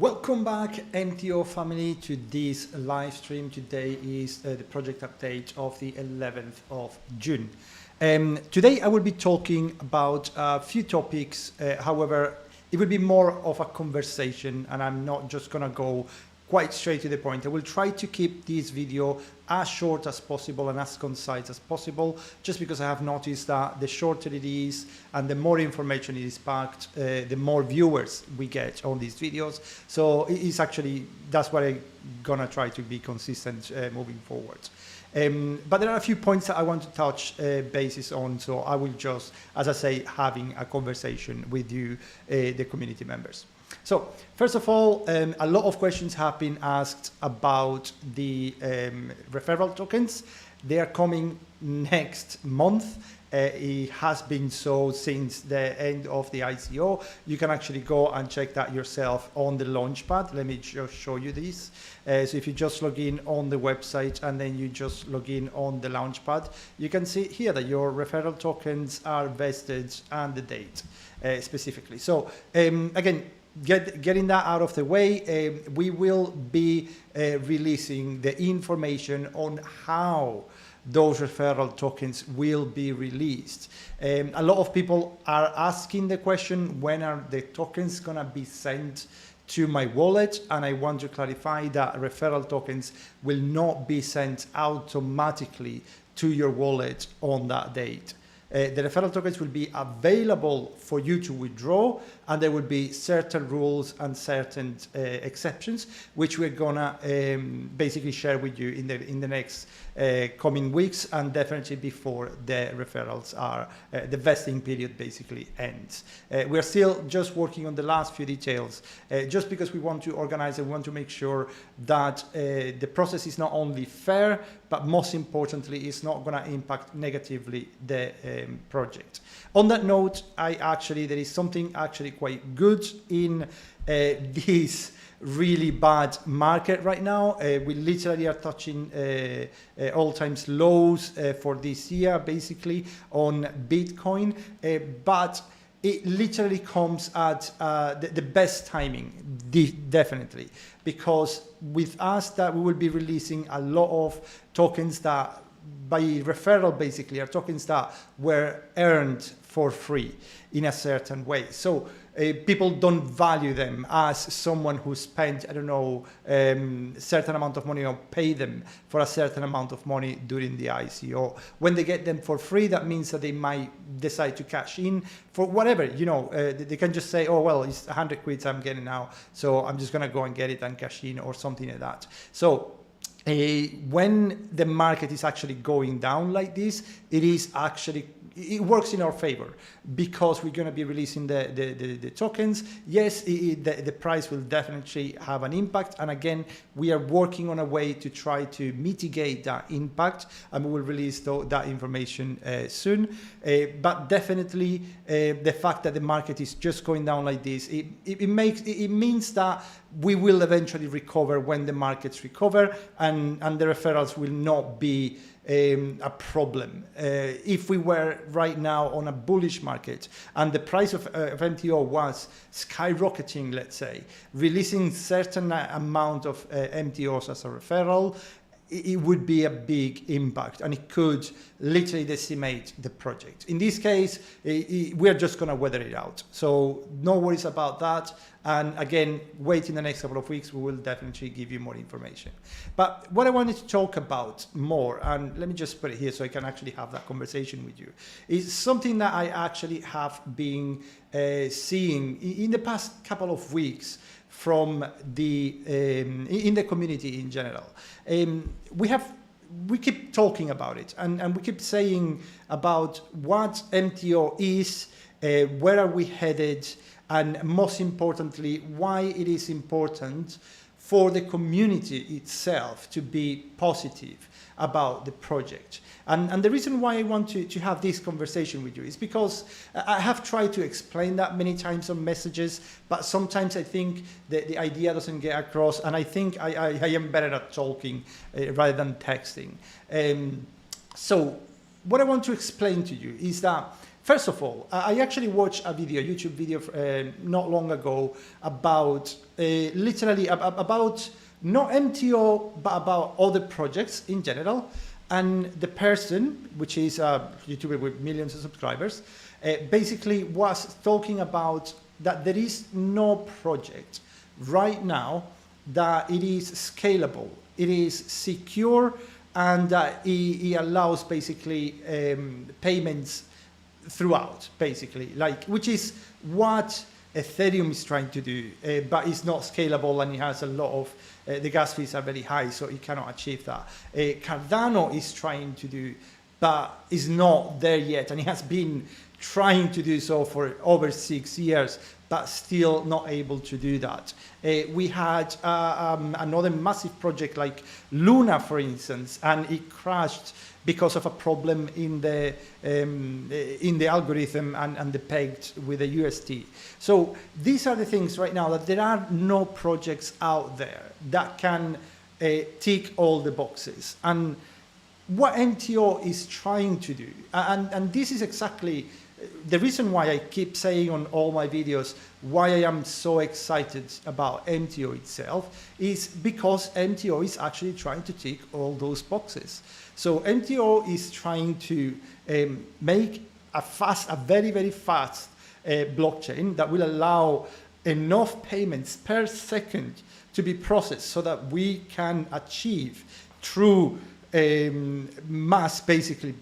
Welcome back, MTO family, to this live stream. Today is the project update of the 11th of June. Today I will be talking about a few topics, however, it will be more of a conversation and I'm not just going to go quite straight to the point. I will try to keep this video as short as possible and as concise as possible, just because I have noticed that the shorter it is and the more information it is packed, the more viewers we get on these videos. So it is actually, that's what I'm gonna try to be consistent moving forward. But there are a few points that I want to touch bases on, so I will just, as I say, having a conversation with you, the community members. So first of all, a lot of questions have been asked about the referral tokens. They are coming next month. It has been so since the end of the ICO. You can actually go and check that yourself on the launchpad. Let me just show you this. So if you just log in on the website and then you just log in on the launchpad, you can see here that your referral tokens are vested and the date specifically. So again, getting that out of the way, we will be releasing the information on how those referral tokens will be released. A lot of people are asking the question, when are the tokens going to be sent to my wallet? And I want to clarify that referral tokens will not be sent automatically to your wallet on that date. The referral tokens will be available for you to withdraw, and there will be certain rules and certain exceptions, which we're gonna basically share with you in the next coming weeks, and definitely before the referrals are the vesting period basically ends. We're still just working on the last few details, just because we want to organize and we want to make sure that the process is not only fair, but most importantly, it's not going to impact negatively the project. On that note, there is something actually quite good in this really bad market right now. We literally are touching all-time lows for this year, basically, on Bitcoin, but it literally comes at the best timing, definitely, because with us that we will be releasing a lot of tokens that by referral basically are tokens that were earned for free in a certain way. So people don't value them as someone who spent, I don't know, certain amount of money or pay them for a certain amount of money during the ICO. When they get them for free, that means that they might decide to cash in for whatever, you know, they can just say, oh, well, it's 100 quid I'm getting now, so I'm just going to go and get it and cash in or something like that. So when the market is actually going down like this, it works in our favor, because we're going to be releasing the tokens. Yes, the price will definitely have an impact, and again, we are working on a way to try to mitigate that impact, and we will release that information soon. But definitely, the fact that the market is just going down like this, it means that we will eventually recover when the markets recover, and the referrals will not be a problem. If we were right now on a bullish market and the price of MTO was skyrocketing, let's say, releasing certain amount of MTOs as a referral, it would be a big impact, and it could literally decimate the project. In this case, we're just going to weather it out. So no worries about that. And again, wait in the next couple of weeks, we will definitely give you more information. But what I wanted to talk about more, and let me just put it here so I can actually have that conversation with you, is something that I actually have been seeing in the past couple of weeks from in the community in general. We keep talking about it, and we keep saying about what MTO is, where are we headed, and most importantly, why it is important for the community itself to be positive about the project. And the reason why I want to have this conversation with you is because I have tried to explain that many times on messages, but sometimes I think that the idea doesn't get across, and I think I am better at talking rather than texting. So what I want to explain to you is that First of all, I actually watched a video, YouTube video not long ago about literally about not MTO, but about other projects in general. And the person, which is a YouTuber with millions of subscribers, basically was talking about that there is no project right now that it is scalable, it is secure, and it allows basically payments throughout, basically, like, which is what Ethereum is trying to do, but it's not scalable, and it has a lot of the gas fees are very high, so it cannot achieve that. Cardano is trying to do, but is not there yet, and it has been trying to do so for over 6 years, but still not able to do that. We had another massive project like Luna, for instance, and it crashed because of a problem in the algorithm and the pegged with the UST. So these are the things right now that there are no projects out there that can tick all the boxes. And what MTO is trying to do, and this is exactly the reason why I keep saying on all my videos why I am so excited about MTO itself, is because MTO is actually trying to tick all those boxes. So MTO is trying to make a very, very fast blockchain that will allow enough payments per second to be processed so that we can achieve true mass, basically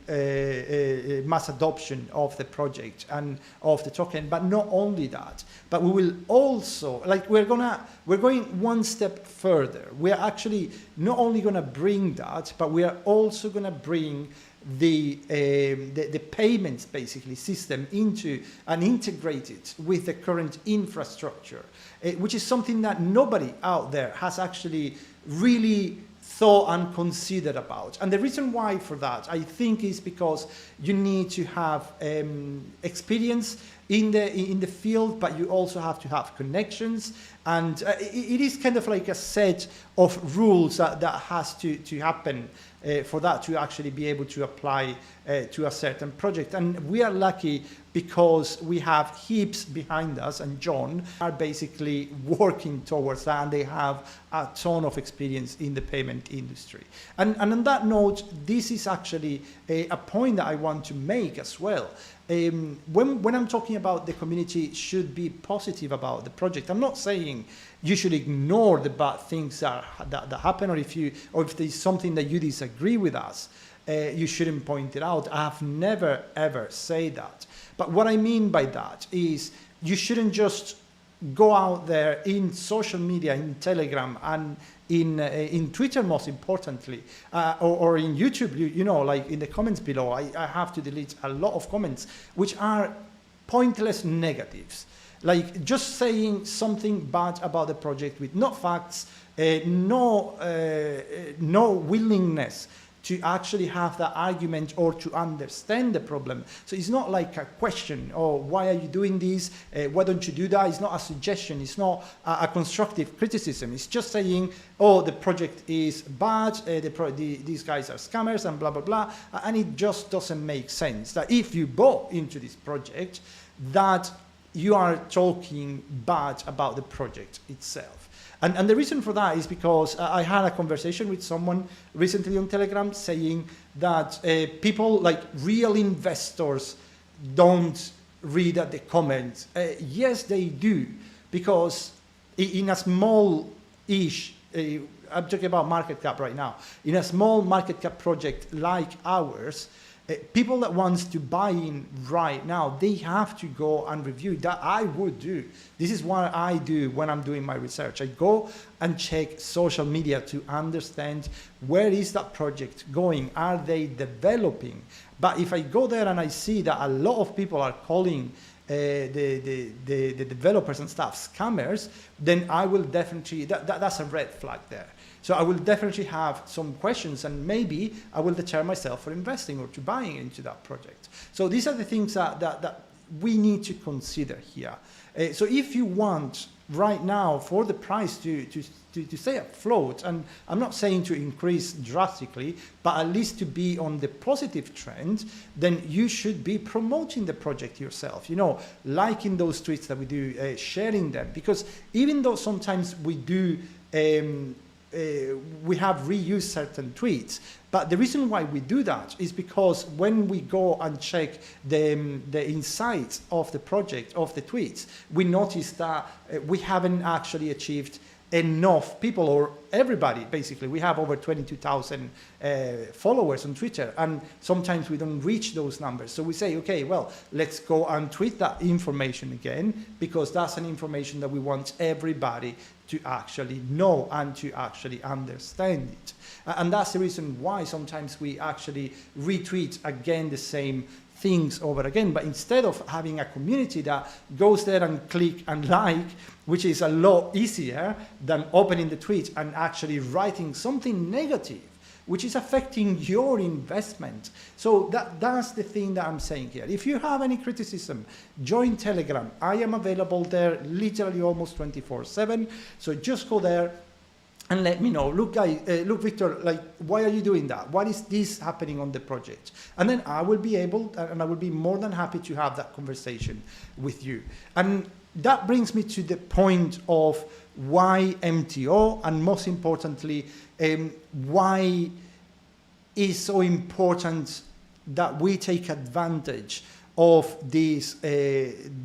mass adoption of the project and of the token. But not only that, but we will also, like, we're going one step further. We're actually not only gonna bring that, but we are also gonna bring the payments, basically, system into and integrate it with the current infrastructure, which is something that nobody out there has actually really thought and considered about. And the reason why for that, I think, is because you need to have experience in the field, but you also have to have connections, and it is kind of like a set of rules that has to happen for that to actually be able to apply to a certain project. And we are lucky because we have Heaps behind us, and John are basically working towards that, and they have a ton of experience in the payment industry. And on that note, this is actually a point that I want to make as well. When I'm talking about the community should be positive about the project, I'm not saying you should ignore the bad things that happen, or if there's something that you disagree with us, you shouldn't point it out. I have never ever said that. But what I mean by that is you shouldn't just go out there in social media, in Telegram, and in Twitter, most importantly, or in YouTube, you know, like in the comments below, I have to delete a lot of comments which are pointless negatives, like just saying something bad about the project with no facts, no willingness to actually have that argument or to understand the problem. So it's not like a question, oh, why are you doing this? Why don't you do that? It's not a suggestion. It's not a constructive criticism. It's just saying, oh, the project is bad, these guys are scammers, and blah, blah, blah. And it just doesn't make sense that if you bought into this project, that you are talking bad about the project itself. And the reason for that is because I had a conversation with someone recently on Telegram saying that people, like real investors, don't read at the comments. Yes, they do, because in a small-ish, I'm talking about market cap right now, in a small market cap project like ours, people that wants to buy in right now, they have to go and review. That I would do. This is what I do when I'm doing my research. I go and check social media to understand where is that project going. Are they developing? But if I go there and I see that a lot of people are calling the developers and stuff scammers, then I will definitely, that's a red flag there. So I will definitely have some questions, and maybe I will deter myself for investing or to buying into that project. So these are the things that we need to consider here. So if you want right now for the price to stay afloat, and I'm not saying to increase drastically, but at least to be on the positive trend, then you should be promoting the project yourself, you know, liking those tweets that we do, sharing them, because even though sometimes we do we have reused certain tweets, but the reason why we do that is because when we go and check the insights of the project, of the tweets, we notice that we haven't actually achieved enough people, or everybody basically. We have over 22,000 followers on Twitter, and sometimes we don't reach those numbers. So we say, okay, well, let's go and tweet that information again, because that's an information that we want everybody to actually know and to actually understand it. And that's the reason why sometimes we actually retweet again the same things over again, but instead of having a community that goes there and click and like, which is a lot easier than opening the tweet and actually writing something negative, which is affecting your investment. So that's the thing that I'm saying here. If you have any criticism, join Telegram. I am available there literally almost 24/7. So just go there and let me know. Look, guys, look, Victor, like, why are you doing that? What is this happening on the project? And then I will be able, and I will be more than happy to have that conversation with you. And that brings me to the point of why MTO, and most importantly, why it's so important that we take advantage of this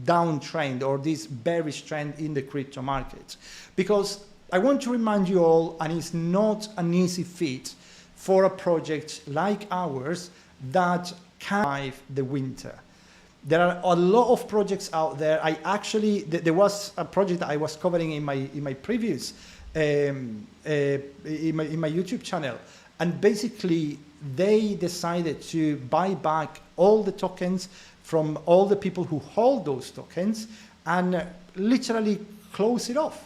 downtrend or this bearish trend in the crypto market. Because I want to remind you all, and it's not an easy feat for a project like ours that can survive the winter. There are a lot of projects out there. There was a project that I was covering in my previous in my YouTube channel, and basically they decided to buy back all the tokens from all the people who hold those tokens and literally close it off,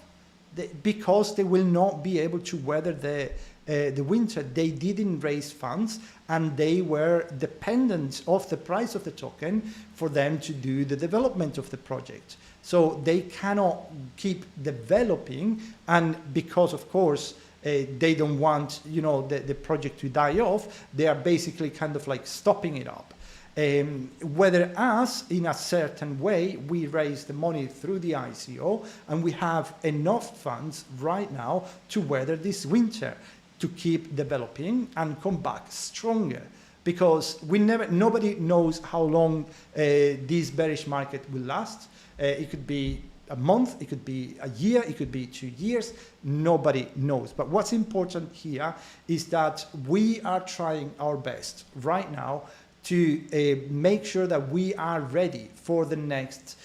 because they will not be able to weather the winter. They didn't raise funds, and they were dependent of the price of the token for them to do the development of the project. So they cannot keep developing, and because of course they don't want, you know, the project to die off, they are basically kind of like stopping it up. Whether us, in a certain way, we raise the money through the ICO, and we have enough funds right now to weather this winter, to keep developing and come back stronger, because nobody knows how long this bearish market will last. It could be a month, it could be a year, it could be 2 years, nobody knows. But what's important here is that we are trying our best right now to make sure that we are ready for the next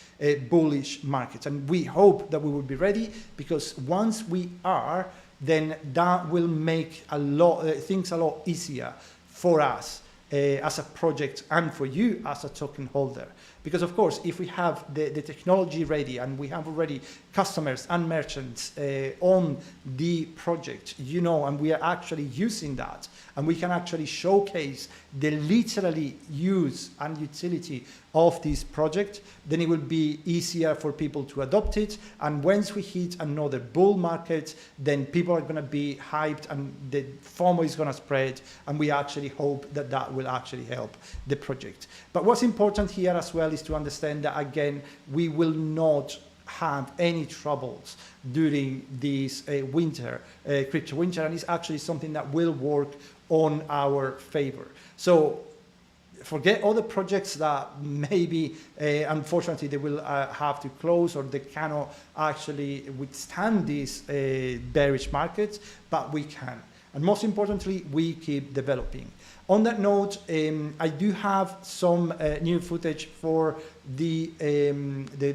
bullish market. And we hope that we will be ready, because once we are, then that will make things a lot easier for us as a project and for you as a token holder. Because of course, if we have the technology ready and we have already customers and merchants on the project, you know, and we are actually using that, and we can actually showcase the literally use and utility of this project, then it will be easier for people to adopt it. And once we hit another bull market, then people are going to be hyped and the FOMO is going to spread, and we actually hope that that will actually help the project. But what's important here as well is to understand that, again, we will not have any troubles during this winter, crypto winter, and it's actually something that will work on our favor. So forget all the projects that maybe, unfortunately, they will have to close, or they cannot actually withstand these bearish markets, but we can. And most importantly, we keep developing. On that note, I do have some new footage for the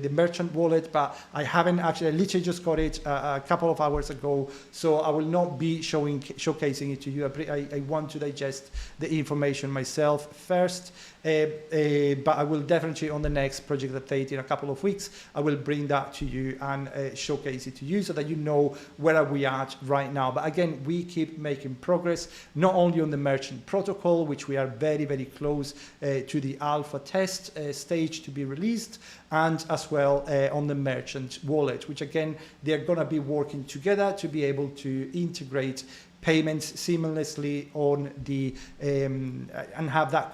merchant wallet, but I haven't actually, I literally just got it a couple of hours ago, so I will not be showcasing it to you. I want to digest the information myself first, but I will definitely, on the next project update in a couple of weeks, I will bring that to you and showcase it to you so that you know where are we at right now. But again, we keep making progress, not only on the merchant protocol, which we are very, very close to the alpha test stage to be released, and as well on the merchant wallet, which again, they're going to be working together to be able to integrate payments seamlessly on the and have that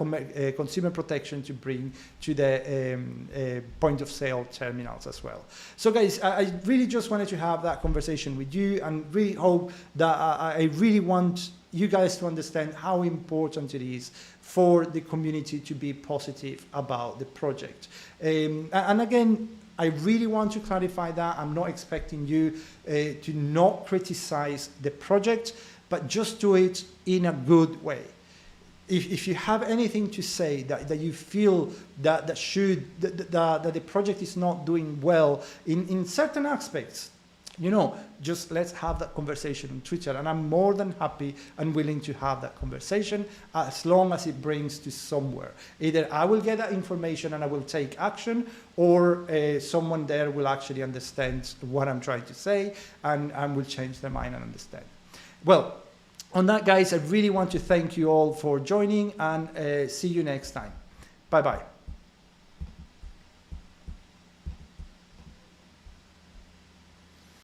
consumer protection to bring to the point of sale terminals as well. So guys, I really just wanted to have that conversation with you, and really hope that I really want you guys to understand how important it is for the community to be positive about the project. And again, I really want to clarify that I'm not expecting you to not criticize the project, but just do it in a good way. If you have anything to say that you feel that the project is not doing well in certain aspects, you know, just let's have that conversation on Twitter, and I'm more than happy and willing to have that conversation as long as it brings to somewhere. Either I will get that information and I will take action, or someone there will actually understand what I'm trying to say and will change their mind and understand. Well, on that, guys, I really want to thank you all for joining, and see you next time. Bye-bye.